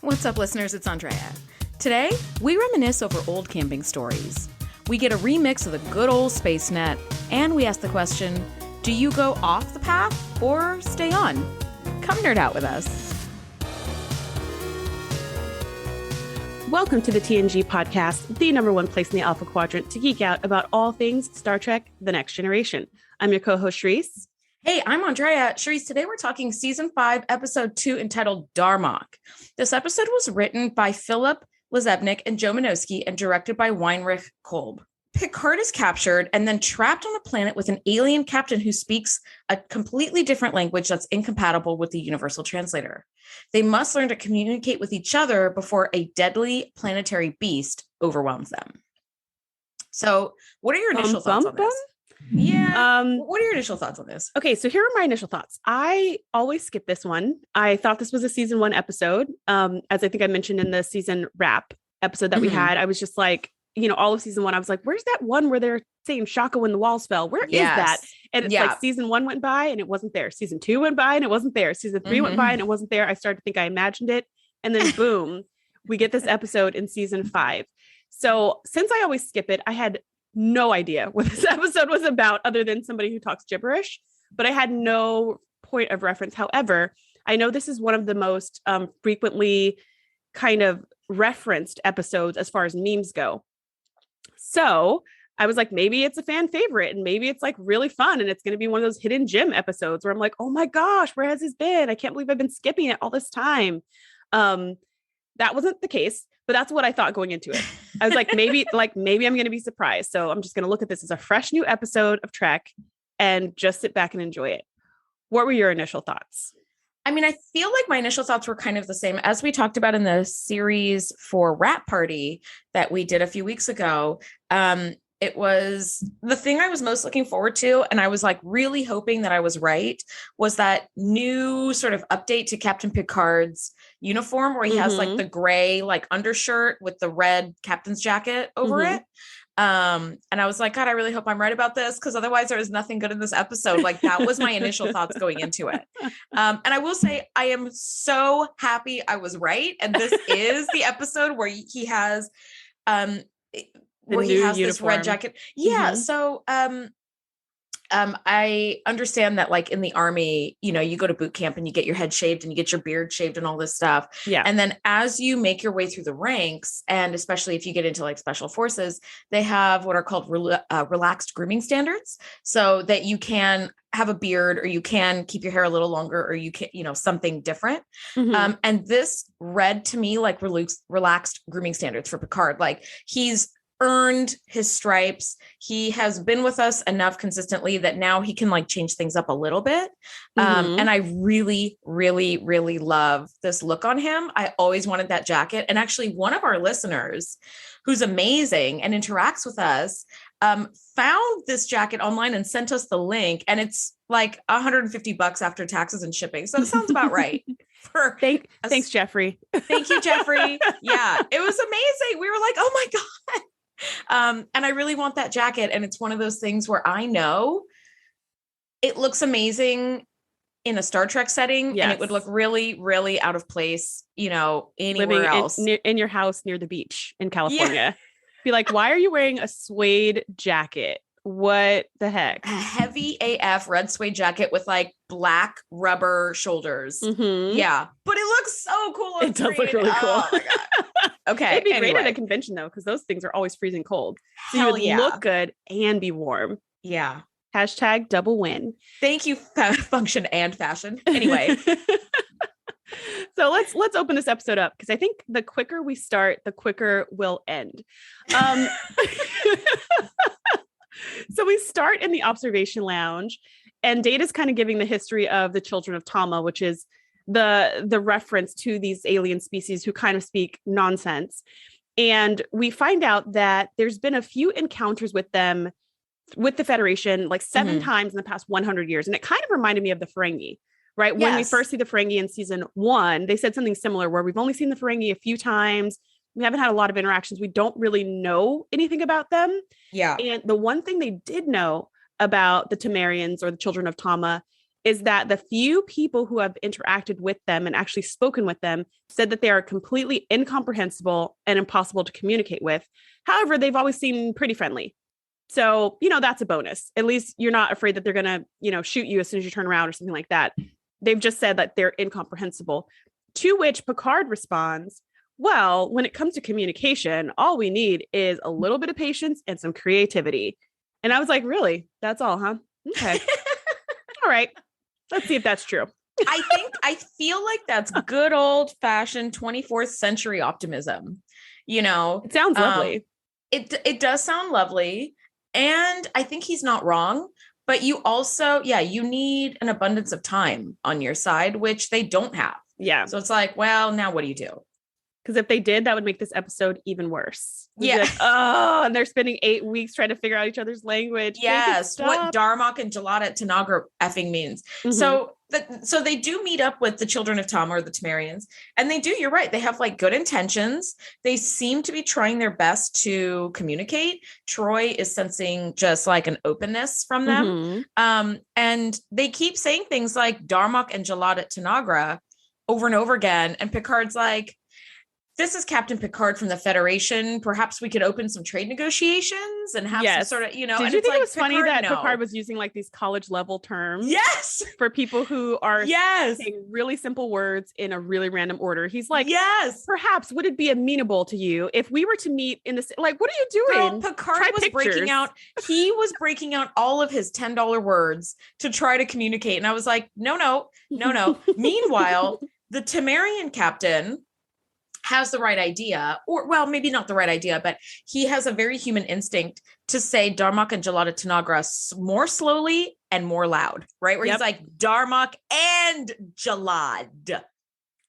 What's up, listeners? It's Andrea. Today, we reminisce over old camping stories. We get a remix of the good old Space Net, and we ask the question, do you go off the path or stay on? Come nerd out with us. Welcome to the TNG Podcast, the number one place in the Alpha Quadrant to geek out about all things Star Trek: The Next Generation. I'm your co-host, Shereese. Hey, I'm Andrea. Shereese, today we're talking Season 5, Episode 2, entitled Darmok. This episode was written by Philip Lizebnik and Joe Minoski and directed by Weinrich Kolb. Picard is captured and then trapped on a planet with an alien captain who speaks a completely different language that's incompatible with the Universal Translator. They must learn to communicate with each other before a deadly planetary beast overwhelms them. So, what are your initial thoughts on this? Yeah. What are your initial thoughts on this? Okay, so here are my initial thoughts. I always skip this one. I thought this was a season 1 episode. As I think I mentioned in the season wrap episode that we had, I was just like, all of season 1, I was like, where's that one where they're saying Shaka when the walls fell? Where is that? And it's like season 1 went by and it wasn't there. Season 2 went by and it wasn't there. Season 3 went by and it wasn't there. I started to think I imagined it. And then boom, we get this episode in season 5. So since I always skip it, I had no idea what this episode was about other than somebody who talks gibberish, but I had no point of reference. However, I know this is one of the most frequently kind of referenced episodes as far as memes go. So I was like, maybe it's a fan favorite and maybe it's like really fun. And it's going to be one of those hidden gem episodes where I'm like, oh my gosh, where has this been? I can't believe I've been skipping it all this time. That wasn't the case, but that's what I thought going into it. I was like, maybe I'm going to be surprised. So I'm just going to look at this as a fresh new episode of Trek and just sit back and enjoy it. What were your initial thoughts? I mean, I feel like my initial thoughts were kind of the same as we talked about in the series for Wrap Party that we did a few weeks ago. It was the thing I was most looking forward to. And I was like really hoping that I was right, was that new sort of update to Captain Picard's uniform where he has like the gray, like undershirt with the red captain's jacket over it. And I was like, God, I really hope I'm right about this, because otherwise there was nothing good in this episode. Like that was my initial thoughts going into it. And I will say, I am so happy I was right. And this is the episode where he has, this red jacket. Yeah. So, I understand that like in the army, you go to boot camp and you get your head shaved and you get your beard shaved and all this stuff. Yeah. And then as you make your way through the ranks, and especially if you get into like special forces, they have what are called relaxed grooming standards, so that you can have a beard or you can keep your hair a little longer or you can, something different. And this read to me like relaxed grooming standards for Picard. Like he's earned his stripes. He has been with us enough consistently that now he can like change things up a little bit. And I really, really, really love this look on him. I always wanted that jacket. And actually one of our listeners who's amazing and interacts with us, found this jacket online and sent us the link. And it's like $150 after taxes and shipping. So it sounds about right. Thanks, Jeffrey. Thank you, Jeffrey. Yeah, it was amazing. We were like, oh my God. And I really want that jacket. And it's one of those things where I know it looks amazing in a Star Trek setting, and it would look really, really out of place, anywhere else. In your house near the beach in California. Yeah. Be like, why are you wearing a suede jacket? What the heck? A heavy AF red suede jacket with like black rubber shoulders. Yeah. But it looks so cool. It does look really cool. Oh my God. Okay. It'd be great at a convention though, because those things are always freezing cold. So you would look good and be warm. Yeah. Hashtag double win. Thank you, function and fashion. Anyway. So let's open this episode up, because I think the quicker we start, the quicker we'll end. So we start in the observation lounge, and Data's kind of giving the history of the children of Tama, which is the reference to these alien species who kind of speak nonsense. And we find out that there's been a few encounters with them, with the Federation, like 7 times in the past 100 years. And it kind of reminded me of the Ferengi, right? Yes. When we first see the Ferengi in season 1, they said something similar where we've only seen the Ferengi a few times. We haven't had a lot of interactions. We don't really know anything about them. Yeah. And the one thing they did know about the Temerians or the children of Tama is that the few people who have interacted with them and actually spoken with them said that they are completely incomprehensible and impossible to communicate with. However, they've always seemed pretty friendly. So, that's a bonus. At least you're not afraid that they're going to, shoot you as soon as you turn around or something like that. They've just said that they're incomprehensible. To which Picard responds, well, when it comes to communication, all we need is a little bit of patience and some creativity. And I was like, really? That's all, huh? Okay. All right. Let's see if that's true. I feel like that's good old fashioned 24th century optimism. It sounds lovely. It does sound lovely. And I think he's not wrong, but you also, you need an abundance of time on your side, which they don't have. Yeah. So it's like, well, now what do you do? Because if they did, that would make this episode even worse. Yeah. Like, and they're spending 8 weeks trying to figure out each other's language. Yes. What Darmok and Jalada Tanagra effing means. Mm-hmm. So they do meet up with the children of Tom, or the Temerians. And they do, you're right. They have like good intentions. They seem to be trying their best to communicate. Troy is sensing just like an openness from them. Mm-hmm. And they keep saying things like Darmok and Jalada Tanagra over and over again. And Picard's like, this is Captain Picard from the Federation. Perhaps we could open some trade negotiations and have some sort of, Did you think it was funny that Picard was using like these college level terms? Yes. For people who are saying really simple words in a really random order. He's like, yes, perhaps would it be amenable to you if we were to meet in this? Like, what are you doing? Girl, Picard was breaking out. He was breaking out all of his $10 words to try to communicate. And I was like, no. Meanwhile, the Temerian captain has the right idea, or well, maybe not the right idea, but he has a very human instinct to say Darmok and Jalada Tanagra more slowly and more loud, right? Where he's like Darmok and Jalad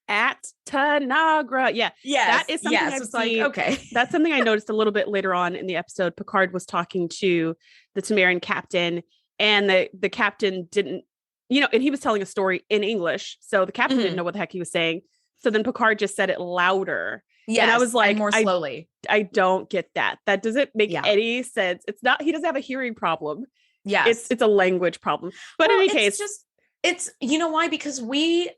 at Tanagra. Yeah. Yes. That is something I've it's seen. like, okay. That's something I noticed a little bit later on in the episode. Picard was talking to the Temerian captain, and the captain didn't, and he was telling a story in English. So the captain didn't know what the heck he was saying. So then Picard just said it louder. Yeah. And I was like, more slowly. I don't get that. That doesn't make any sense. It's not, he doesn't have a hearing problem. Yeah. It's a language problem. But in any case, it's, you know why? Because we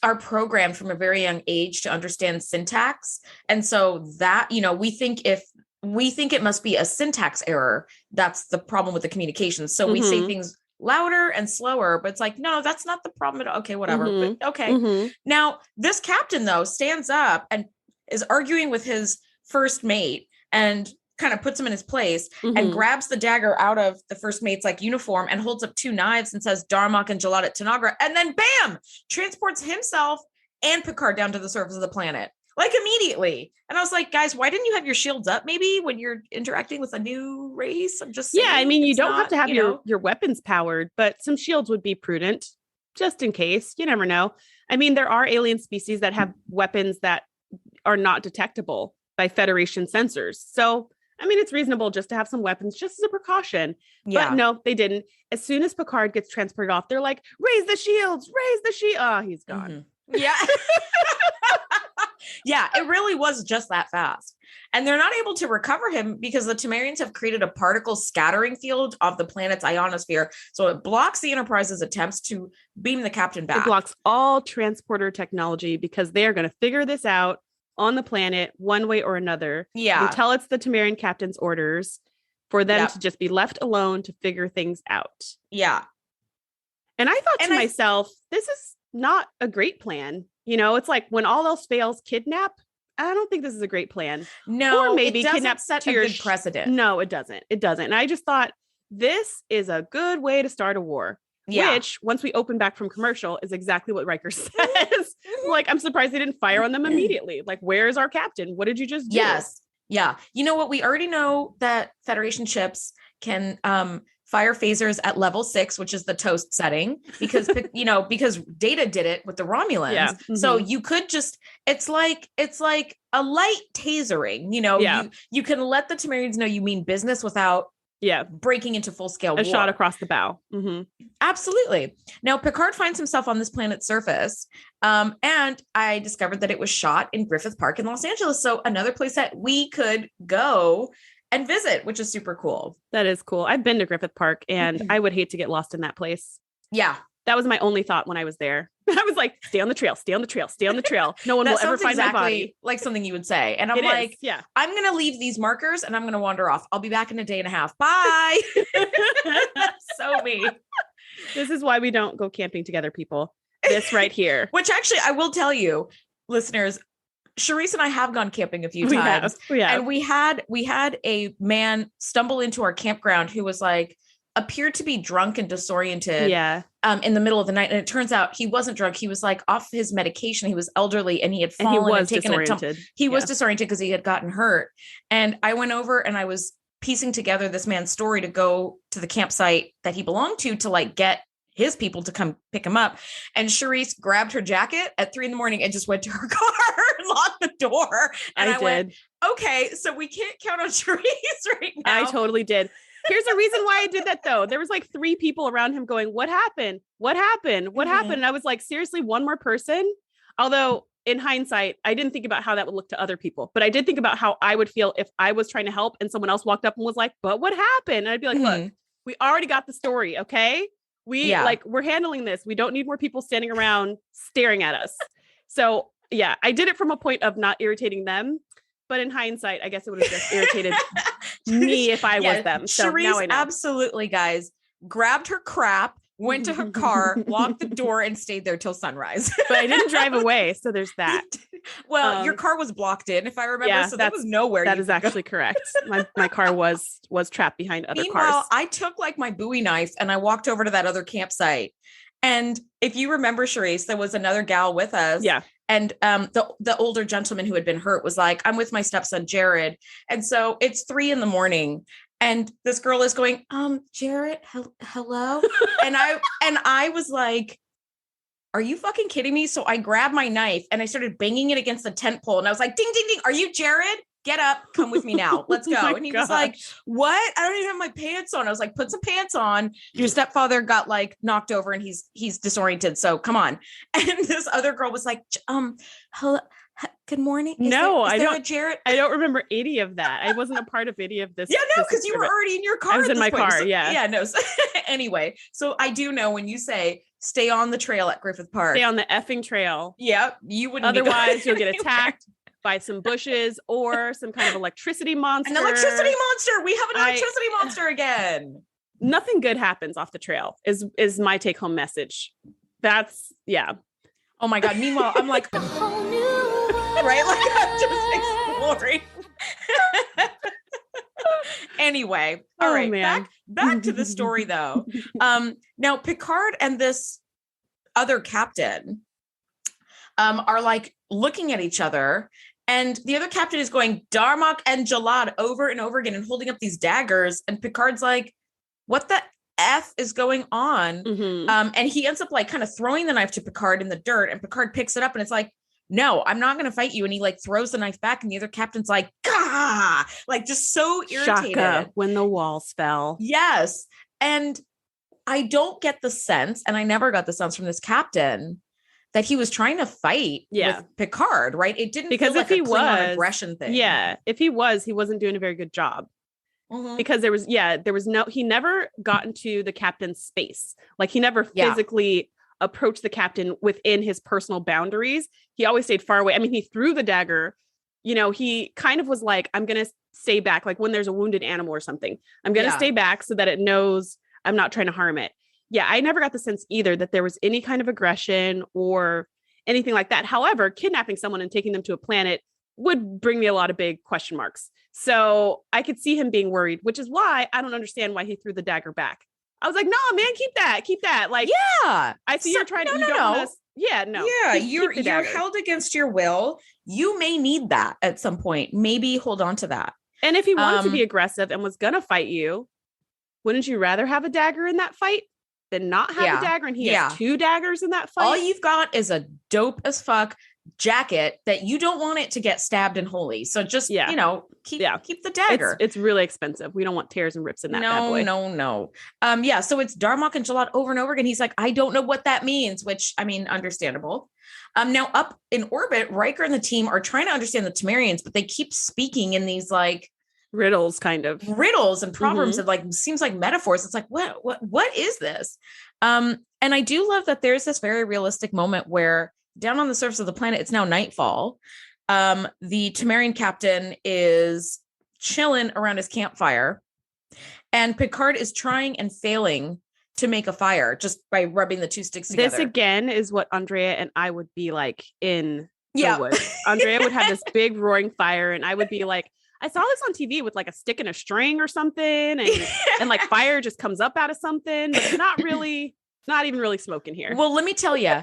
are programmed from a very young age to understand syntax. And so that, we think it must be a syntax error, that's the problem with the communication. So we say things louder and slower, but it's like, no, that's not the problem at all. Okay, whatever. But okay. Now, this captain, though, stands up and is arguing with his first mate and kind of puts him in his place and grabs the dagger out of the first mate's like uniform and holds up 2 knives and says Darmok and Jalada Tanagra, and then bam, transports himself and Picard down to the surface of the planet. Like immediately. And I was like, guys, why didn't you have your shields up maybe when you're interacting with a new race? I'm just saying. Yeah, I mean, you don't have to have your weapons powered, but some shields would be prudent just in case. You never know. I mean, there are alien species that have weapons that are not detectable by Federation sensors. So, I mean, it's reasonable just to have some weapons just as a precaution. Yeah. But no, they didn't. As soon as Picard gets transported off, they're like, raise the shields, raise the shield. Oh, he's gone. Yeah. Yeah, it really was just that fast. And they're not able to recover him because the Temerians have created a particle scattering field of the planet's ionosphere. So it blocks the Enterprise's attempts to beam the captain back. It blocks all transporter technology because they are going to figure this out on the planet one way or another. Yeah. Until it's the Temerian captain's orders for them to just be left alone to figure things out. Yeah. And I thought to myself, this is not a great plan. It's like when all else fails, kidnap. I don't think this is a great plan. No, or maybe it doesn't kidnap set to a your good precedent. No, it doesn't. It doesn't. And I just thought this is a good way to start a war. Yeah. Which, once we open back from commercial, is exactly what Riker says. Like, I'm surprised they didn't fire on them immediately. Like, where is our captain? What did you just do? Yes. Yeah. You know what? We already know that Federation ships can fire phasers at level 6, which is the toast setting, because because Data did it with the Romulans. Yeah. So you could just, it's like a light tasering, you can let the Temerians know you mean business without breaking into full scale war. A shot across the bow. Absolutely. Now Picard finds himself on this planet's surface. And I discovered that it was shot in Griffith Park in Los Angeles. So another place that we could go and visit, which is super cool. That is cool. I've been to Griffith Park and I would hate to get lost in that place. Yeah. That was my only thought when I was there. I was like, stay on the trail, stay on the trail, stay on the trail. No one will ever find my body. Like something you would say. And I'm It like, is, yeah. I'm going to leave these markers and I'm going to wander off. I'll be back in a day and a half. Bye. So me. This is why we don't go camping together, people. This right here. Which actually, I will tell you, listeners, Shereese and I have gone camping a few times. We have. And we had a man stumble into our campground who was like, appeared to be drunk and disoriented in the middle of the night. And it turns out he wasn't drunk. He was like off his medication. He was elderly and he had fallen and taken a tumble. He was disoriented because he had gotten hurt. And I went over and I was piecing together this man's story to go to the campsite that he belonged to like get his people to come pick him up. And Shereese grabbed her jacket at 3 a.m. and just went to her car and locked the door. And I went, okay, so we can't count on Shereese right now. I totally did. Here's the reason why I did that though. There was like 3 people around him going, what happened? What happened? What happened? And I was like, seriously, one more person? Although in hindsight, I didn't think about how that would look to other people, but I did think about how I would feel if I was trying to help and someone else walked up and was like, but what happened? And I'd be like, look, we already got the story. Okay. We're handling this. We don't need more people standing around staring at us. So yeah, I did it from a point of not irritating them. But in hindsight, I guess it would have just irritated me if I was them. So Shereese, now I know. Absolutely, guys, grabbed her crap, went to her car, locked the door, and stayed there till sunrise. But I didn't drive away, so there's that. Well, your car was blocked in, if I remember, so that was nowhere. That is actually correct. My car was trapped behind other cars. Meanwhile, I took like my Bowie knife and I walked over to that other campsite. And if you remember, Shereese, there was another gal with us. Yeah. And the older gentleman who had been hurt was like, I'm with my stepson, Jared. And so it's 3 a.m. and this girl is going, Jared, hello. and I was like, are you fucking kidding me? So I grabbed my knife and I started banging it against the tent pole. And I was like, ding, ding, ding. Are you Jared? Get up. Come with me now. Let's go. And he was like, what? I don't even have my pants on. I was like, put some pants on. Your stepfather got like knocked over and he's disoriented. So come on. And this other girl was like, hello. Good morning. Is there a Jared? I don't remember any of that. I wasn't a part of any of this. Yeah, no, because you were already in your car. I was in my car. So, yeah. Yeah, no. So, anyway, so I do know when you say stay on the trail at Griffith Park. Stay on the effing trail. Yep. You wouldn't. Otherwise, you'll get attacked by some bushes or some kind of electricity monster. An electricity monster. We have an electricity monster again. Nothing good happens off the trail is my take home message. That's Oh my God. Meanwhile, I'm like, right? Like I'm just exploring. Anyway. All right. Man. Back to the story though. Now Picard and this other captain are like looking at each other. And the other captain is going Darmok and Jalad over and over again and holding up these daggers. And Picard's like, what the F is going on? And he ends up like kind of throwing the knife to Picard in the dirt. And Picard picks it up and it's like, no, I'm not going to fight you. And he like throws the knife back. And the other captain's like, gah, like just so irritated. Shaka, when the walls fell. Yes. And I don't get the sense, and I never got the sense from this captain, that he was trying to fight with Picard, right? It didn't because feel like if he a Klingon aggression thing. Yeah. If he wasn't doing a very good job. Because there was he never got into the captain's space. Like he never physically approached the captain within his personal boundaries. He always stayed far away. I mean, he threw the dagger, he kind of was like, I'm going to stay back. Like when there's a wounded animal or something, I'm going to stay back so that it knows I'm not trying to harm it. Yeah, I never got the sense either that there was any kind of aggression or anything like that. However, kidnapping someone and taking them to a planet would bring me a lot of big question marks. So I could see him being worried, which is why I don't understand why he threw the dagger back. I was like, no, man, keep that. Like, yeah, I see you're trying to, you're held against your will. You may need that at some point. Maybe hold on to that. And if he wanted to be aggressive and was going to fight you, wouldn't you rather have a dagger in that fight than not have a dagger? And he has 2 daggers in that fight. All you've got is a dope as fuck jacket that you don't want it to get stabbed and holy. So just, keep the dagger. It's really expensive. We don't want tears and rips in that bad boy. No. So it's Darmok and Jalad over and over again. He's like, I don't know what that means, which I mean, understandable. Now up in orbit, Riker and the team are trying to understand the Temerians, but they keep speaking in these like riddles and proverbs and like seems like metaphors. It's like what is this? And And I do love that there's this very realistic moment where down on the surface of the planet, it's now nightfall. The Temerian captain is chilling around his campfire, and Picard is trying and failing to make a fire just by rubbing the two sticks together. This again is what Andrea and I would be like in the woods. Andrea would have this big roaring fire, and I would be like, I saw this on TV with like a stick and a string or something, and like fire just comes up out of something, but it's not even really smoking here. Well, let me tell you,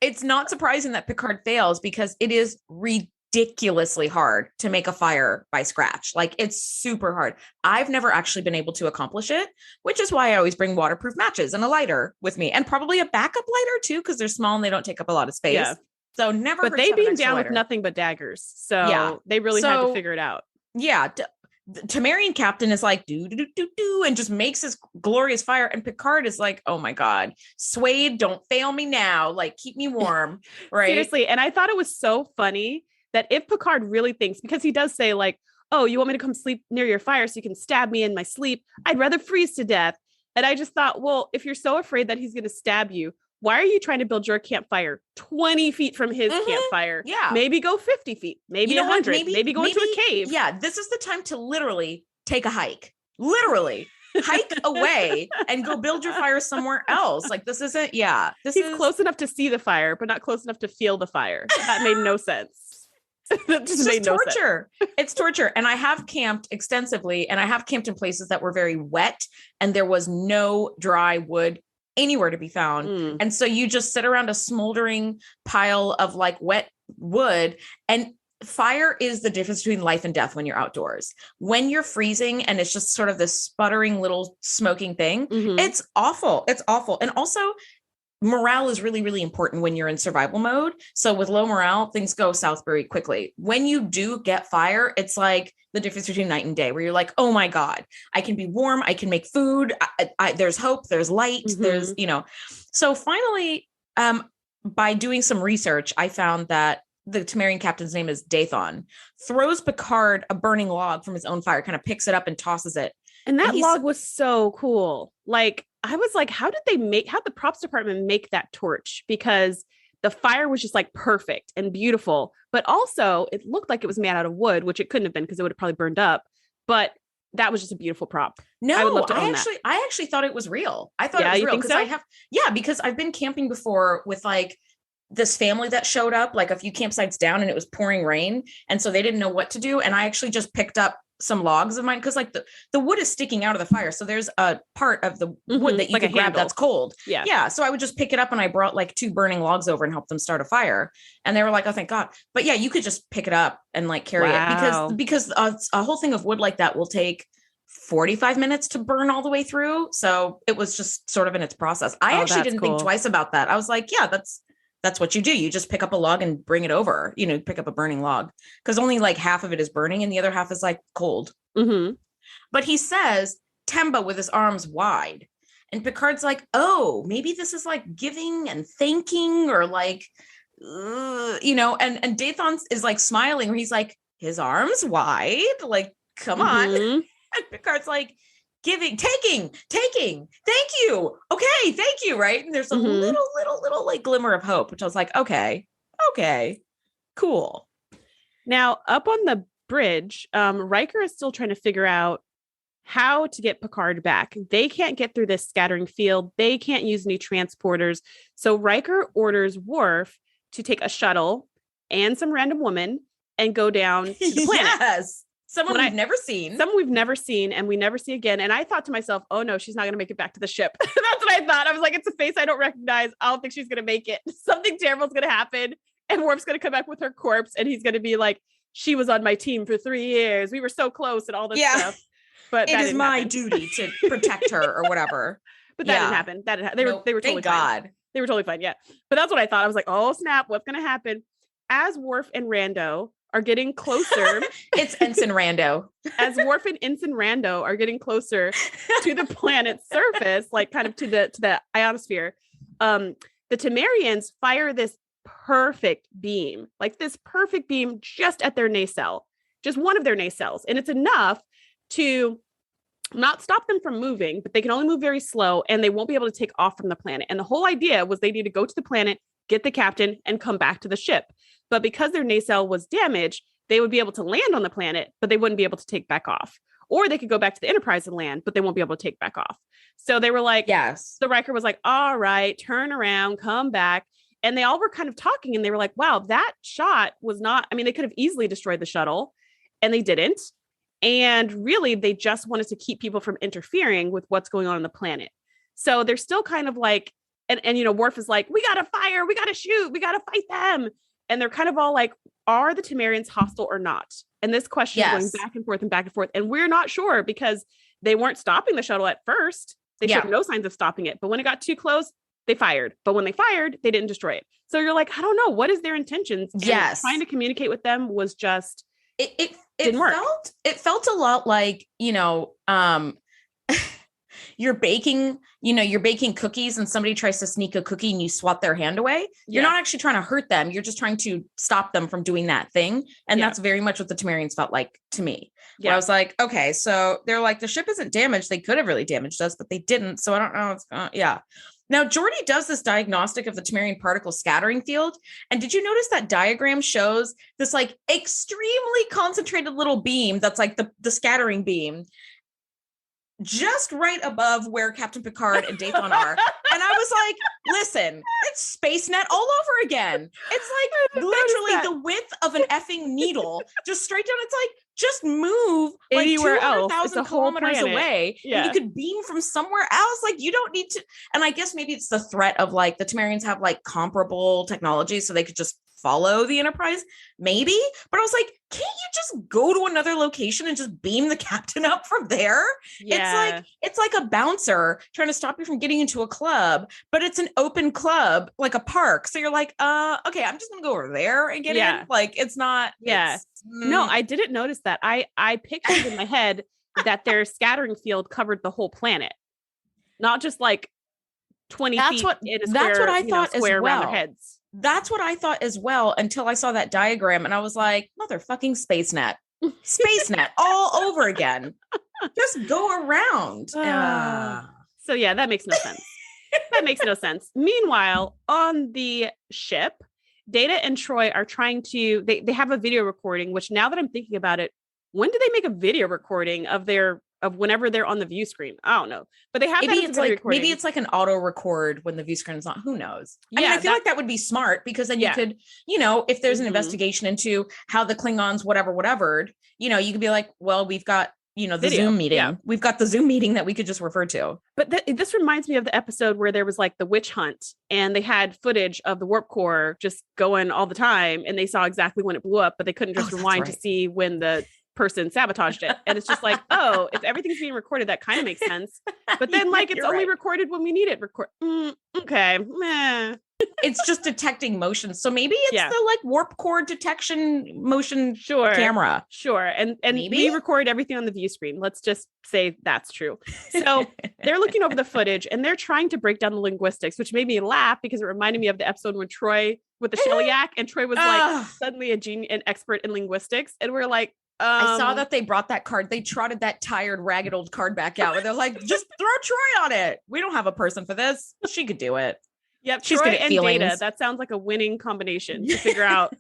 it's not surprising that Picard fails because it is ridiculously hard to make a fire by scratch. Like, it's super hard. I've never actually been able to accomplish it, which is why I always bring waterproof matches and a lighter with me, and probably a backup lighter too, because they're small and they don't take up a lot of space. Yeah. So never. But they beam down with nothing but daggers, so they really had to figure it out. Yeah. The Temerian captain is like, do, and just makes this glorious fire. And Picard is like, oh my God, Suede, don't fail me now. Like, keep me warm. Right. Seriously. And I thought it was so funny that if Picard really thinks, because he does say like, oh, you want me to come sleep near your fire so you can stab me in my sleep? I'd rather freeze to death. And I just thought, well, if you're so afraid that he's going to stab you, why are you trying to build your campfire 20 feet from his campfire? Yeah. Maybe go 50 feet, maybe 100, maybe go into a cave. Yeah. This is the time to literally take a hike. Literally hike away and go build your fire somewhere else. Like, this isn't, He's close enough to see the fire, but not close enough to feel the fire. That made no sense. It's just torture. It's torture. And I have camped extensively, and I have camped in places that were very wet and there was no dry wood anywhere to be found. And so you just sit around a smoldering pile of like wet wood, and fire is the difference between life and death when you're outdoors. When you're freezing and it's just sort of this sputtering little smoking thing, it's awful. It's awful. And also, morale is really, really important when you're in survival mode. So with low morale, things go south very quickly. When you do get fire, it's like the difference between night and day, where you're like, oh my God, I can be warm. I can make food. There's hope. There's light. There's, so finally, by doing some research, I found that the Temerian captain's name is Dathon, throws Picard a burning log from his own fire, kind of picks it up and tosses it. And that log was so cool. Like, I was like, how did the props department make that torch? Because the fire was just like perfect and beautiful, but also it looked like it was made out of wood, which it couldn't have been because it would have probably burned up. But that was just a beautiful prop. No, I actually thought it was real. I thought it was real because because I've been camping before with like this family that showed up like a few campsites down, and it was pouring rain. And so they didn't know what to do. And I actually just picked up some logs of mine, because like the wood is sticking out of the fire. So there's a part of the wood that you can grab that's cold. Yeah. So I would just pick it up, and I brought like 2 burning logs over and helped them start a fire. And they were like, oh, thank God. But yeah, you could just pick it up and like carry it, because a whole thing of wood like that will take 45 minutes to burn all the way through. So it was just sort of in its process. I actually didn't think twice about that. I was like, yeah, that's what you do. You just pick up a log and bring it over, pick up a burning log, because only like half of it is burning and the other half is like cold. But he says Temba with his arms wide, and Picard's like, oh, maybe this is like giving and thanking, or like, and Dathon is like smiling, where he's like, his arms wide, like, come on. And Picard's like, giving, taking, thank you. Okay, thank you. Right. And there's a little like glimmer of hope, which I was like, okay, cool. Now, up on the bridge, Riker is still trying to figure out how to get Picard back. They can't get through this scattering field. They can't use any transporters. So Riker orders Worf to take a shuttle and some random woman and go down to the planet. Yes. Someone we've never seen and we never see again. And I thought to myself, oh no, she's not going to make it back to the ship. That's what I thought. I was like, it's a face I don't recognize. I don't think she's going to make it. Something terrible is going to happen. And Worf's going to come back with her corpse, and he's going to be like, she was on my team for 3 years. We were so close and all this stuff. But it is my duty to protect her or whatever. But that didn't happen. They were totally fine. They were totally fine. Yeah. But that's what I thought. I was like, oh snap, what's going to happen? As Worf and Rando are getting closer. It's Ensign Rando. As Worf and Ensign Rando are getting closer to the planet's surface, like kind of to the ionosphere, the Temerians fire this perfect beam just at their nacelle, just one of their nacelles. And it's enough to not stop them from moving, but they can only move very slow and they won't be able to take off from the planet. And the whole idea was they need to go to the planet, get the captain, and come back to the ship. But because their nacelle was damaged, they would be able to land on the planet, but they wouldn't be able to take back off. Or they could go back to the Enterprise and land, but they won't be able to take back off. So they were like, yes. The Riker was like, all right, turn around, come back. And they all were kind of talking and they were like, wow, that shot was not, I mean, they could have easily destroyed the shuttle and they didn't. And really, they just wanted to keep people from interfering with what's going on the planet. So they're still kind of like, and you know, Worf is like, we got to fire, we got to shoot, we got to fight them. And they're kind of all like, are the Temerians hostile or not? And this question is going back and forth and back and forth. And we're not sure because they weren't stopping the shuttle at first. They showed no signs of stopping it. But when it got too close, they fired. But when they fired, they didn't destroy it. So you're like, I don't know. What is their intentions? And trying to communicate with them was just, it didn't work. It felt a lot like, you know, you're baking cookies and somebody tries to sneak a cookie and you swat their hand away. You're not actually trying to hurt them. You're just trying to stop them from doing that thing. And that's very much what the Temerians felt like to me. Where I was like, okay, so they're like, the ship isn't damaged. They could have really damaged us, but they didn't. So I don't know what's going on. Now, Geordi does this diagnostic of the Temerian particle scattering field. And did you notice that diagram shows this like extremely concentrated little beam that's like the scattering beam just right above where Captain Picard and Dathan are. And I was like, listen, it's Space Net all over again. It's like literally the width of an effing needle, just straight down. It's like, just move like anywhere else. 200,000 kilometers away. Yeah. And you could beam from somewhere else. Like you don't need to. And I guess maybe it's the threat of like the Temerians have like comparable technology so they could just follow the Enterprise, maybe. But I was like, can't you just go to another location and just beam the captain up from there? It's like a bouncer trying to stop you from getting into a club, but it's an open club, like a park. So you're like, okay, I'm just gonna go over there and get in. Like it's not. No, I didn't notice that. I pictured in my head that their scattering field covered the whole planet, not just like 20 feet in a square, that's what I thought square as well. Around their heads. That's what I thought as well until I saw that diagram and I was like, motherfucking Space Net all over again. Just go around. So yeah, that makes no sense. That makes no sense. Meanwhile, on the ship, Data and Troy are trying to, they have a video recording, which now that I'm thinking about it, when did they make a video recording of whenever they're on the view screen? I don't know, but they have maybe it's like an auto record when the view screen is not, who knows? I mean, I feel like that would be smart because then you could, you know, if there's an investigation into how the Klingons, whatever, you know, you could be like, well, we've got, you know, the Zoom meeting. Yeah. We've got the Zoom meeting that we could just refer to. But this reminds me of the episode where there was like the witch hunt and they had footage of the warp core just going all the time and they saw exactly when it blew up, but they couldn't just rewind to see when the person sabotaged it. And it's just like, oh, if everything's being recorded, that kind of makes sense. But then like it's only recorded when we need it. Okay. Meh. It's just detecting motion. So maybe it's the like warp core detection motion camera. Sure. And we record everything on the view screen. Let's just say that's true. So they're looking over the footage and they're trying to break down the linguistics, which made me laugh because it reminded me of the episode when Troy with the Shellyak and Troy was like suddenly an expert in linguistics. And we're like, I saw that they brought that card. They trotted that tired, ragged old card back out where they're like, just throw Troy on it. We don't have a person for this. She could do it. Yep. She's good at feelings. Data. That sounds like a winning combination to figure out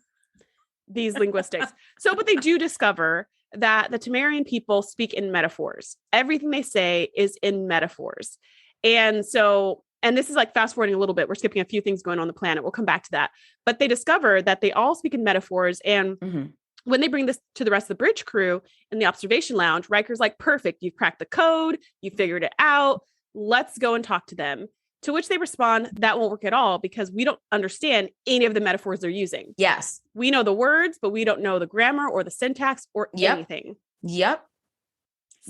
these linguistics. So, but they do discover that the Temerian people speak in metaphors. Everything they say is in metaphors. And so, and this is like fast forwarding a little bit. We're skipping a few things going on the planet. We'll come back to that. But they discover that they all speak in metaphors. And when they bring this to the rest of the bridge crew in the observation lounge, Riker's like, perfect. You've cracked the code. You figured it out. Let's go and talk to them. To which they respond, that won't work at all because we don't understand any of the metaphors they're using. Yes. We know the words, but we don't know the grammar or the syntax or anything. Yep.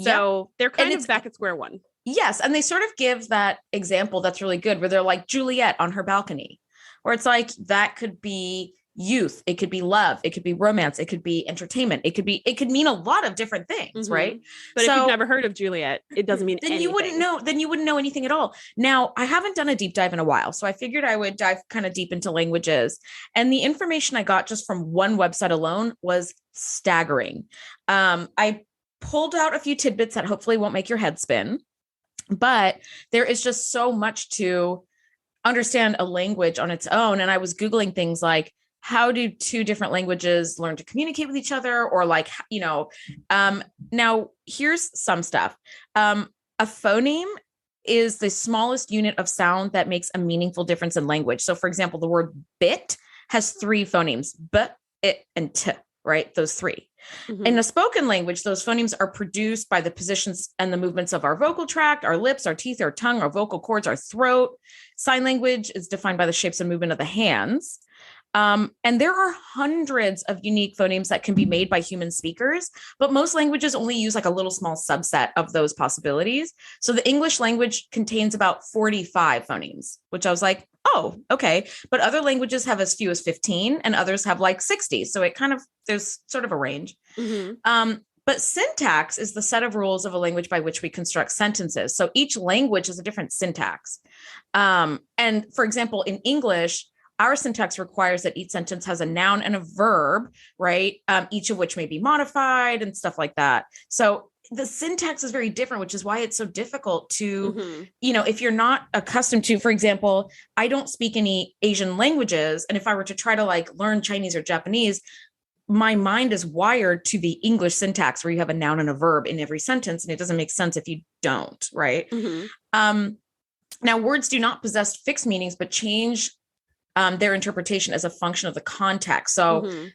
So they're kind of back at square one. Yes. And they sort of give that example that's really good where they're like Juliet on her balcony, where it's like that could be youth, it could be love, it could be romance, it could be entertainment, it could mean a lot of different things, right? But if you've never heard of Juliet, it doesn't mean anything. You wouldn't know anything at all. Now, I haven't done a deep dive in a while, so I figured I would dive kind of deep into languages. And the information I got just from one website alone was staggering. I pulled out a few tidbits that hopefully won't make your head spin, but there is just so much to understand a language on its own. And I was Googling things like, how do two different languages learn to communicate with each other? Or like, now here's some stuff. A phoneme is the smallest unit of sound that makes a meaningful difference in language. So for example, the word bit has 3 phonemes, b, it, and t, right? Those 3. Mm-hmm. In a spoken language, those phonemes are produced by the positions and the movements of our vocal tract, our lips, our teeth, our tongue, our vocal cords, our throat. Sign language is defined by the shapes and movement of the hands. And there are hundreds of unique phonemes that can be made by human speakers, but most languages only use like a little small subset of those possibilities. So the English language contains about 45 phonemes, which I was like, oh, okay. But other languages have as few as 15 and others have like 60. So it kind of, there's sort of a range. Mm-hmm. But syntax is the set of rules of a language by which we construct sentences. So each language is a different syntax. And for example, in English, our syntax requires that each sentence has a noun and a verb, right? Each of which may be modified and stuff like that. So the syntax is very different, which is why it's so difficult to, if you're not accustomed to, for example, I don't speak any Asian languages. And if I were to try to like learn Chinese or Japanese, my mind is wired to the English syntax where you have a noun and a verb in every sentence. And it doesn't make sense if you don't, right? Now, words do not possess fixed meanings, but change their interpretation as a function of the context. So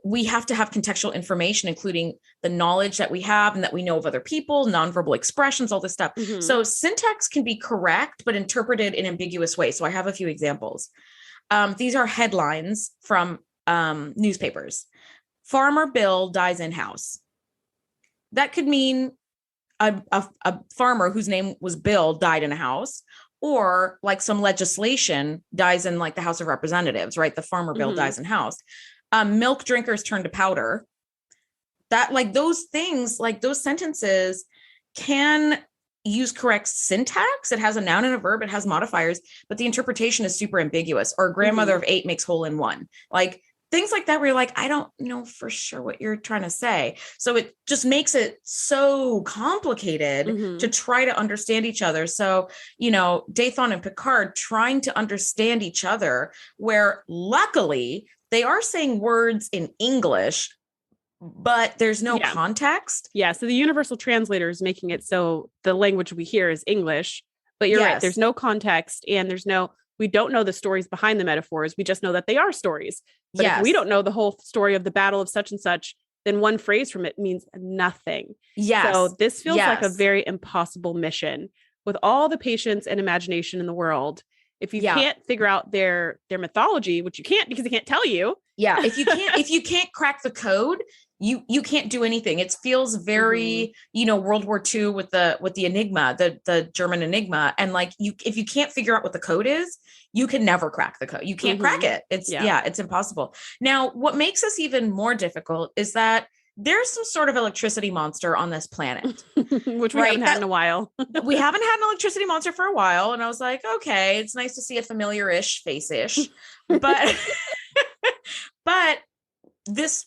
we have to have contextual information, including the knowledge that we have and that we know of other people, nonverbal expressions, all this stuff. So syntax can be correct, but interpreted in ambiguous ways. So I have a few examples. These are headlines from newspapers. Farmer Bill dies in house. That could mean a farmer whose name was Bill died in a house, or like some legislation dies in like the House of Representatives, right? The farmer bill dies in house. Milk drinkers turn to powder. That like those things, like those sentences can use correct syntax. It has a noun and a verb, it has modifiers, but the interpretation is super ambiguous. Or grandmother of 8 makes hole in 1. Like things like that, where you're like, I don't know for sure what you're trying to say. So it just makes it so complicated to try to understand each other. So, Dathan and Picard trying to understand each other, where luckily they are saying words in English, but there's no context. Yeah. So the universal translator is making it so the language we hear is English, but you're right. There's no context and we don't know the stories behind the metaphors. We just know that they are stories. But if we don't know the whole story of the battle of such and such, then one phrase from it means nothing. Yes. So this feels like a very impossible mission with all the patience and imagination in the world. If you can't figure out their mythology, which you can't because they can't tell you. Yeah. If you can't crack the code, you can't do anything. It feels very, World War II with the Enigma, the German Enigma. And like if you can't figure out what the code is, you can never crack the code. You can't crack it. It's impossible. Now, what makes this even more difficult is that there's some sort of electricity monster on this planet, which we haven't had in a while. We haven't had an electricity monster for a while. And I was like, okay, it's nice to see a familiar-ish face-ish, but this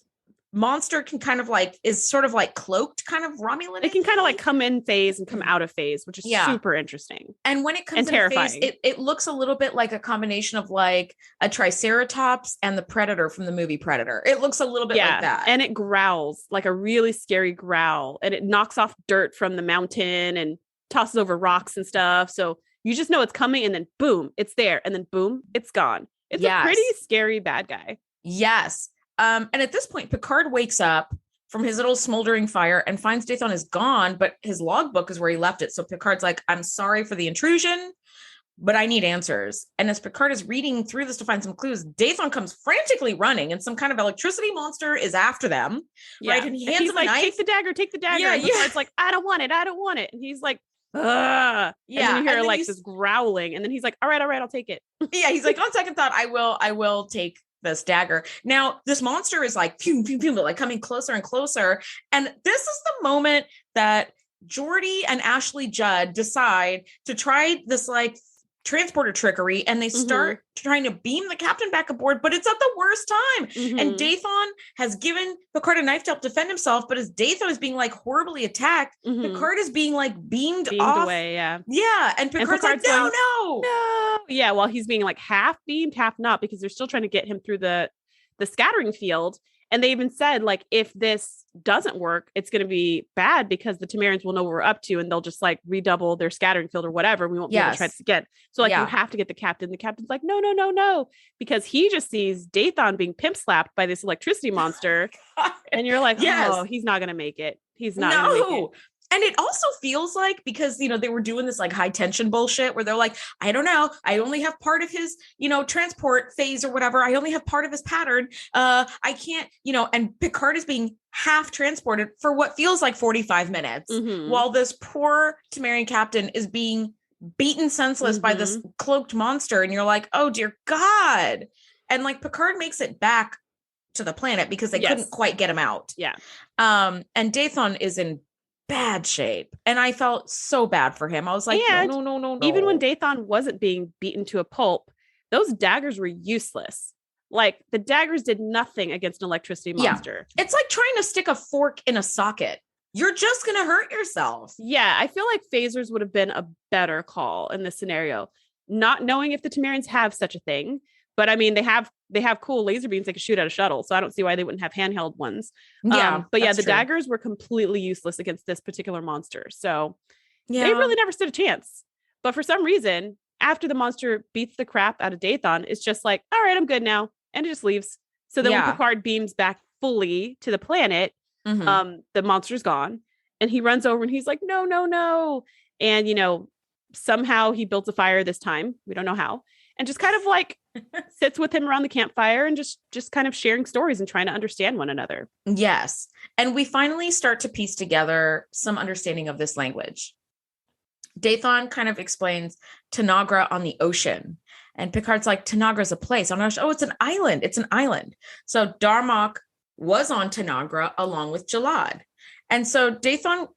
monster can kind of like is sort of like cloaked kind of Romulan. It can kind of like come in phase and come out of phase, which is super interesting. And when it comes in phase, it looks a little bit like a combination of like a Triceratops and the Predator from the movie Predator. It looks a little bit like that. And it growls like a really scary growl, and it knocks off dirt from the mountain and tosses over rocks and stuff. So you just know it's coming, and then boom, it's there, and then boom, it's gone. It's a pretty scary bad guy. Yes. And at this point, Picard wakes up from his little smoldering fire and finds Dathan is gone, but his logbook is where he left it. So Picard's like, I'm sorry for the intrusion, but I need answers. And as Picard is reading through this to find some clues, Dathan comes frantically running, and some kind of electricity monster is after them. Yeah. Right. And he hands him a knife. Take the dagger. Yeah. And Picard's like, I don't want it. And he's like, ugh. Yeah. And then you hear like this growling. And then he's like, all right, I'll take it. Yeah. He's like, on second thought, I will take this dagger. Now, this monster is like, pew, pew, pew, like coming closer and closer. And this is the moment that Geordi and Ashley Judd decide to try this like transporter trickery, and they start trying to beam the captain back aboard, but it's at the worst time. And Dathan has given Picard a knife to help defend himself, but as Dathan is being like horribly attacked, Picard is being like beamed off. Away, and Picard's like, going, no. Yeah, while he's being like half beamed, half not, because they're still trying to get him through the scattering field. And they even said, like, if this doesn't work, it's going to be bad because the Tamarians will know what we're up to and they'll just like redouble their scattering field or whatever. We won't be able to try this again. So like, you have to get the captain. The captain's like, no, because he just sees Dathan being pimp slapped by this electricity monster. And you're like, oh, he's not going to make it. He's not going to make it. And it also feels like, because, you know, they were doing this like high tension bullshit where they're like, I don't know, I only have part of his, you know, transport phase or whatever. I only have part of his pattern. I can't, you know, and Picard is being half transported for what feels like 45 minutes while this poor Tamarian captain is being beaten senseless by this cloaked monster. And you're like, oh, dear God. And like Picard makes it back to the planet because they couldn't quite get him out. Yeah. And Dathan is in bad shape, and I felt so bad for him. I was like, no. Even when Dathan wasn't being beaten to a pulp, those daggers were useless. Like the daggers did nothing against an electricity monster. It's like trying to stick a fork in a socket. You're just gonna hurt yourself. Yeah, I feel like phasers would have been a better call in this scenario, not knowing if the Tamarians have such a thing. But I mean, they have cool laser beams they can shoot at a shuttle, so I don't see why they wouldn't have handheld ones. But the daggers were completely useless against this particular monster. So they really never stood a chance. But for some reason, after the monster beats the crap out of Dathan, it's just like, all right, I'm good now, and it just leaves. So then when Picard beams back fully to the planet, the monster's gone, and he runs over and he's like, no, and you know, somehow he built a fire this time. We don't know how. And just kind of like sits with him around the campfire and just kind of sharing stories and trying to understand one another. Yes. And we finally start to piece together some understanding of this language. Dathan kind of explains Tanagra on the ocean. And Picard's like, Tanagra's a place on ocean. Oh, it's an island. It's an island. So Darmok was on Tanagra along with Jalad. And so Dathan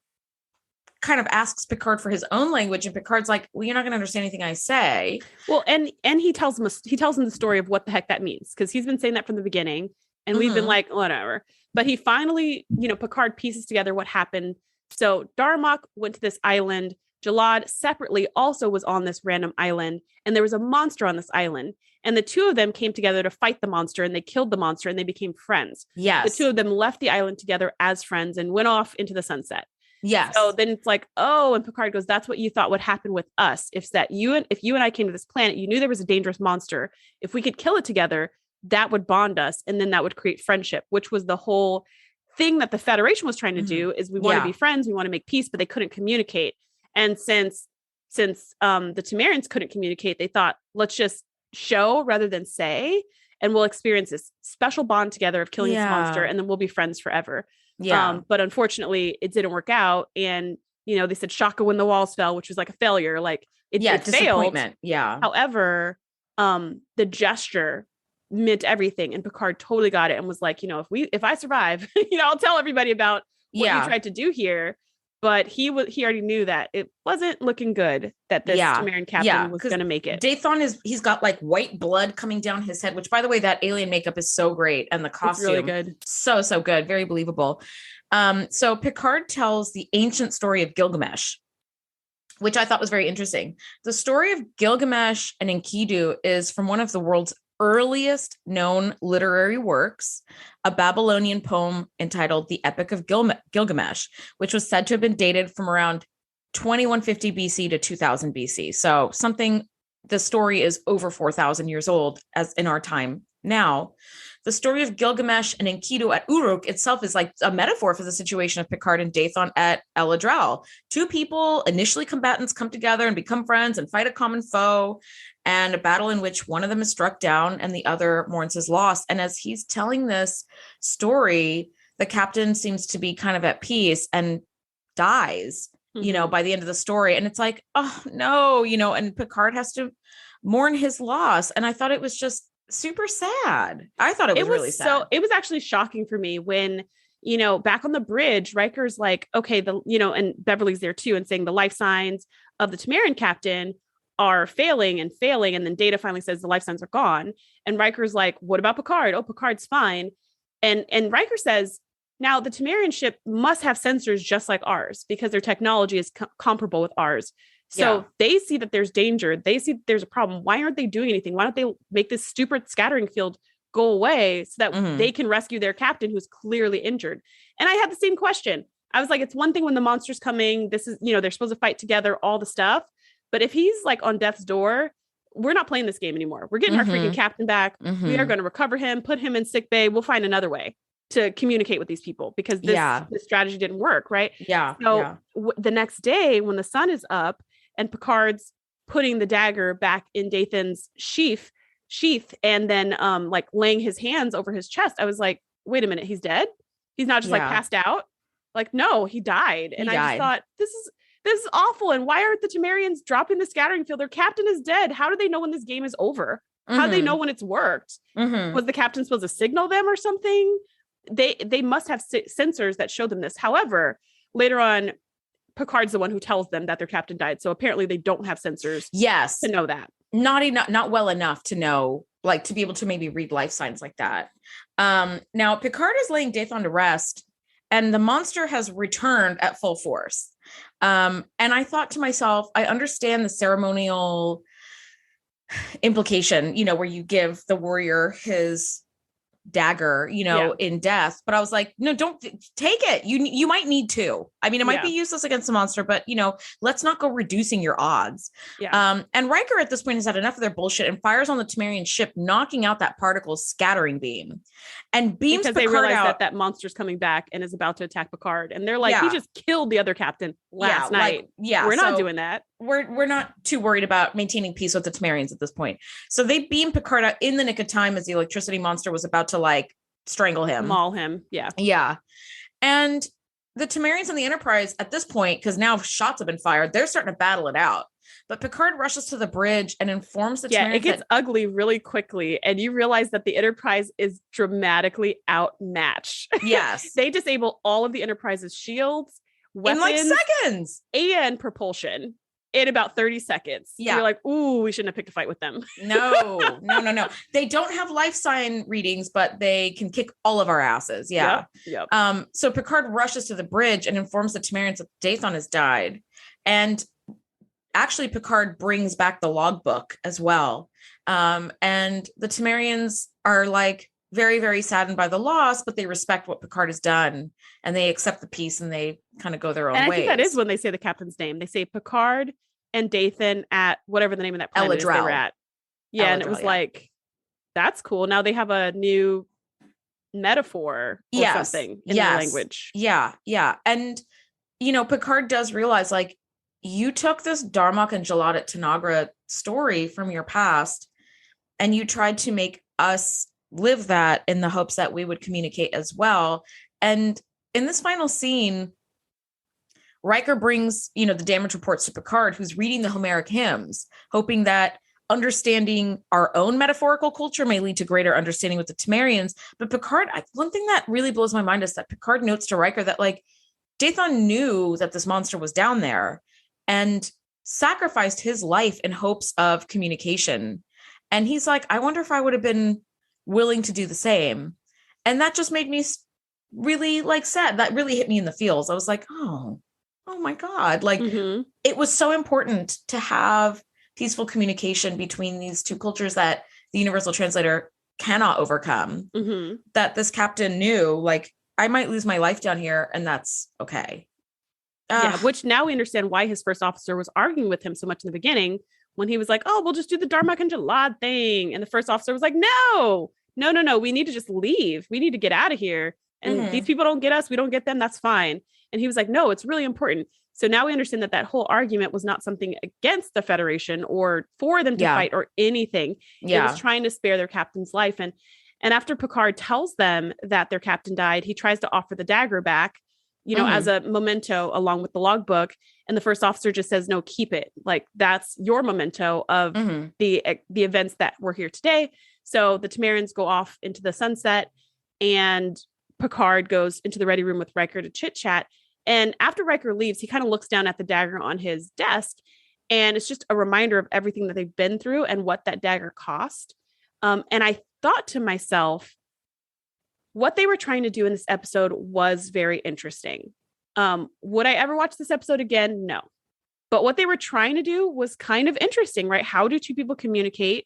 kind of asks Picard for his own language, and Picard's like, well, you're not going to understand anything I say. Well, and he tells him the story of what the heck that means, because he's been saying that from the beginning, and we've been like, whatever. But he finally, you know, Picard pieces together what happened. So Darmok went to this island. Jalad separately also was on this random island, and there was a monster on this island, and the two of them came together to fight the monster, and they killed the monster, and they became friends. Yes. The two of them left the island together as friends and went off into the sunset. Yes. So then it's like, oh, and Picard goes, that's what you thought would happen with us. If you and I came to this planet, you knew there was a dangerous monster. If we could kill it together, that would bond us. And then that would create friendship, which was the whole thing that the Federation was trying to do, is we want to be friends. We want to make peace, but they couldn't communicate. And since the Tamarians couldn't communicate, they thought, let's just show rather than say, and we'll experience this special bond together of killing this monster. And then we'll be friends forever. Yeah. But unfortunately it didn't work out. And, you know, they said Shaka when the walls fell, which was like a failure. Like it failed. Yeah. However, the gesture meant everything. And Picard totally got it and was like, you know, if I survive, you know, I'll tell everybody about what you tried to do here. But he already knew that it wasn't looking good, that this Tamarian captain was going to make it. Dathan he's got like white blood coming down his head, which, by the way, that alien makeup is so great. And the costume, it's really good. So good. Very believable. So Picard tells the ancient story of Gilgamesh, which I thought was very interesting. The story of Gilgamesh and Enkidu is from one of the world's earliest known literary works, a Babylonian poem entitled The Epic of Gilgamesh, which was said to have been dated from around 2150 BC to 2000 BC. So the story is over 4,000 years old as in our time now. The story of Gilgamesh and Enkidu at Uruk itself is like a metaphor for the situation of Picard and Dathan at Eladrel. Two people, initially combatants, come together and become friends and fight a common foe, and a battle in which one of them is struck down and the other mourns his loss. And as he's telling this story, the captain seems to be kind of at peace and dies, you know, by the end of the story. And it's like, oh no, you know, and Picard has to mourn his loss. And I thought it was just super sad. I thought it was really sad. So it was actually shocking for me when, you know, back on the bridge, Riker's like, okay, and Beverly's there too, and saying the life signs of the Tamarian captain are failing. And then Data finally says the life signs are gone. And Riker's like, what about Picard? Oh, Picard's fine. And Riker says, now the Temerian ship must have sensors just like ours because their technology is comparable with ours. So they see that there's danger. They see that there's a problem. Why aren't they doing anything? Why don't they make this stupid scattering field go away so that they can rescue their captain who's clearly injured? And I had the same question. I was like, it's one thing when the monster's coming. This is, they're supposed to fight together, all the stuff. But if he's like on death's door, we're not playing this game anymore. We're getting our freaking captain back. We are going to recover him, put him in sick bay. We'll find another way to communicate with these people because this strategy didn't work. Right. Yeah. So the next day when the sun is up and Picard's putting the dagger back in Dathan's sheath and then like laying his hands over his chest, I was like, wait a minute, he's dead? He's not just like passed out? Like, no, he died. And I just thought, this is awful. And why aren't the Temerians dropping the scattering field? Their captain is dead. How do they know when this game is over? How do they know when it's worked? Was the captain supposed to signal them or something? They must have sensors that show them this. However, later on, Picard's the one who tells them that their captain died. So apparently they don't have sensors to know that. Not well enough to know, like to be able to maybe read life signs like that. Now Picard is laying Dathan to rest and the monster has returned at full force. And I thought to myself, I understand the ceremonial implication, where you give the warrior his dagger, in death. But I was like, no, don't take it. You might need to. I mean, it might be useless against the monster, but let's not go reducing your odds. And Riker at this point has had enough of their bullshit and fires on the Temerian ship, knocking out that particle scattering beam and beams because Picard they realize out. that monster's coming back and is about to attack Picard. And they're like, he just killed the other captain last night. We're not doing that. We're not too worried about maintaining peace with the Temerians at this point. So they beam Picard out in the nick of time as the electricity monster was about to like strangle him. Maul him. Yeah. Yeah. And the Temerians and the Enterprise at this point, because now shots have been fired, they're starting to battle it out. But Picard rushes to the bridge and informs the Temerians. It gets ugly really quickly. And you realize that the Enterprise is dramatically outmatched. Yes. They disable all of the Enterprise's shields, weapons, in like seconds, and propulsion in about 30 seconds. Yeah. You're like, ooh, we shouldn't have picked a fight with them. No. They don't have life sign readings, but they can kick all of our asses. Yeah. Yep. So Picard rushes to the bridge and informs the Temerians that Dathan has died. And actually Picard brings back the logbook as well. And the Temerians are like very, very saddened by the loss, but they respect what Picard has done and they accept the peace and they kind of go their own ways. I think that is when they say the captain's name. They say Picard and Dathan at whatever the name of that planet is they were at. Yeah. And it was like, that's cool. Now they have a new metaphor or something in their language. Yeah. And, Picard does realize like, you took this Darmok and Jalad at Tanagra story from your past and you tried to make us live that in the hopes that we would communicate as well. And in this final scene, Riker brings, the damage reports to Picard, who's reading the Homeric hymns, hoping that understanding our own metaphorical culture may lead to greater understanding with the Temerians. But Picard, one thing that really blows my mind is that Picard notes to Riker that like Dathan knew that this monster was down there and sacrificed his life in hopes of communication. And he's like, I wonder if I would have been willing to do the same. And that just made me really like sad. That really hit me in the feels. I was like, oh my God. Like it was so important to have peaceful communication between these two cultures that the universal translator cannot overcome. That this captain knew, like, I might lose my life down here and that's okay. Which now we understand why his first officer was arguing with him so much in the beginning when he was like, oh, we'll just do the Darmok and Jalad thing. And the first officer was like, no, we need to just leave. We need to get out of here. And these people don't get us. We don't get them. That's fine. And he was like, no, it's really important. So now we understand that whole argument was not something against the Federation or for them to fight or anything. It was trying to spare their captain's life. And after Picard tells them that their captain died, he tries to offer the dagger back, as a memento along with the logbook. And the first officer just says, no, keep it. Like that's your memento of the events that were here today. So the Temerians go off into the sunset and Picard goes into the ready room with Riker to chit chat. And after Riker leaves, he kind of looks down at the dagger on his desk And it's just a reminder of everything that they've been through and what that dagger cost. And I thought to myself, what they were trying to do in this episode was very interesting. Would I ever watch this episode again? No. But what they were trying to do was kind of interesting, right? How do two people communicate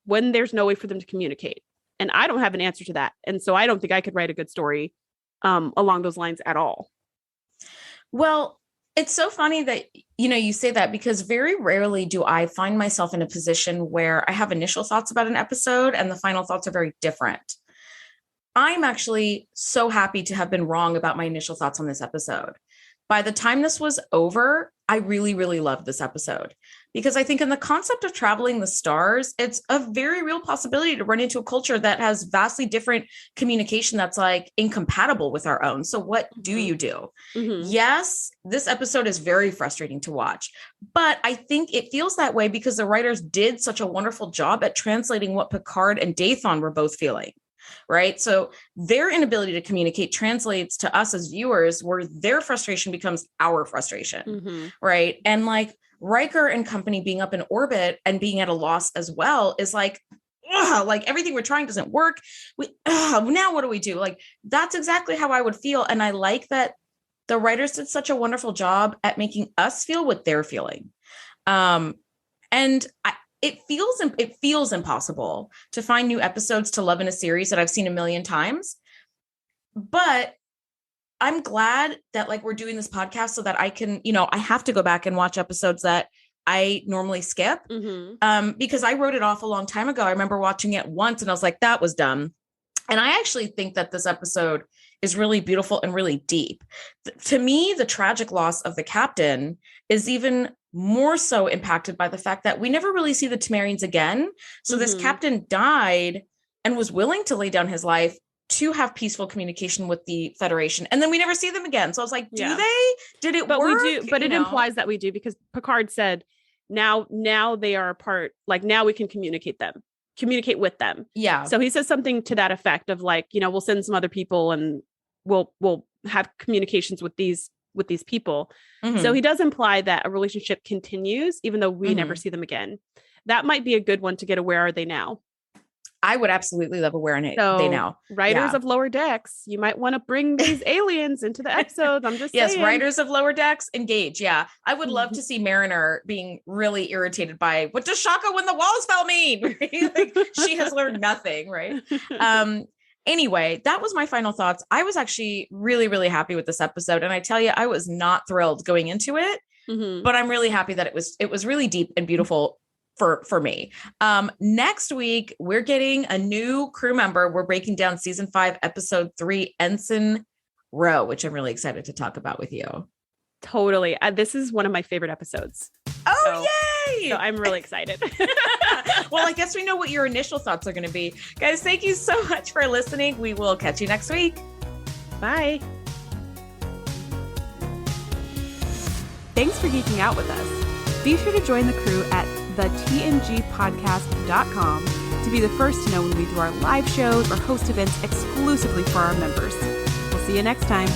when there's no way for them to communicate? And I don't have an answer to that. And so I don't think I could write a good story along those lines at all. Well, it's so funny that, you say that, because very rarely do I find myself in a position where I have initial thoughts about an episode and the final thoughts are very different. I'm actually so happy to have been wrong about my initial thoughts on this episode. By the time this was over, I really, really loved this episode, because I think in the concept of traveling the stars, it's a very real possibility to run into a culture that has vastly different communication that's like incompatible with our own. So what do you do? Mm-hmm. Yes, this episode is very frustrating to watch, but I think it feels that way because the writers did such a wonderful job at translating what Picard and Dathan were both feeling. Right. So their inability to communicate translates to us as viewers, where their frustration becomes our frustration. Mm-hmm. Right. And like Riker and company being up in orbit and being at a loss as well is like everything we're trying doesn't work. Now what do we do? Like, that's exactly how I would feel. And I like that the writers did such a wonderful job at making us feel what they're feeling. It feels impossible to find new episodes to love in a series that I've seen a million times. But I'm glad that like we're doing this podcast so that I can, I have to go back and watch episodes that I normally skip, because I wrote it off a long time ago. I remember watching it once and I was like, that was dumb. And I actually think that this episode is really beautiful and really deep. To me, the tragic loss of the captain is even more so impacted by the fact that we never really see the Temerians again. So this captain died and was willing to lay down his life to have peaceful communication with the Federation. And then we never see them again. So I was like, did it work? We do, but it implies that we do, because Picard said, now they are a part, like now we can communicate with them. Yeah. So he says something to that effect of like, we'll send some other people and we'll have communications with these people. So he does imply that a relationship continues, even though we never see them again. That might be a good one to get a Where Are They Now? I would absolutely love a Where Are They Now? Writers of Lower Decks, you might want to bring these aliens into the episodes. I'm just saying. Yes, writers of Lower Decks, engage. Yeah. I would love to see Mariner being really irritated by, what does Shaka when the walls fell mean? Like, she has learned nothing, right? Anyway, that was my final thoughts. I was actually really, really happy with this episode. And I tell you, I was not thrilled going into it, but I'm really happy that it was really deep and beautiful for me. Next week, we're getting a new crew member. We're breaking down season 5, episode 3, Ensign Ro, which I'm really excited to talk about with you. Totally. This is one of my favorite episodes. Oh, yay! So I'm really excited. Well, I guess we know what your initial thoughts are going to be. Guys, thank you so much for listening. We will catch you next week. Bye. Thanks for geeking out with us. Be sure to join the crew at thetngpodcast.com to be the first to know when we do our live shows or host events exclusively for our members. We'll see you next time.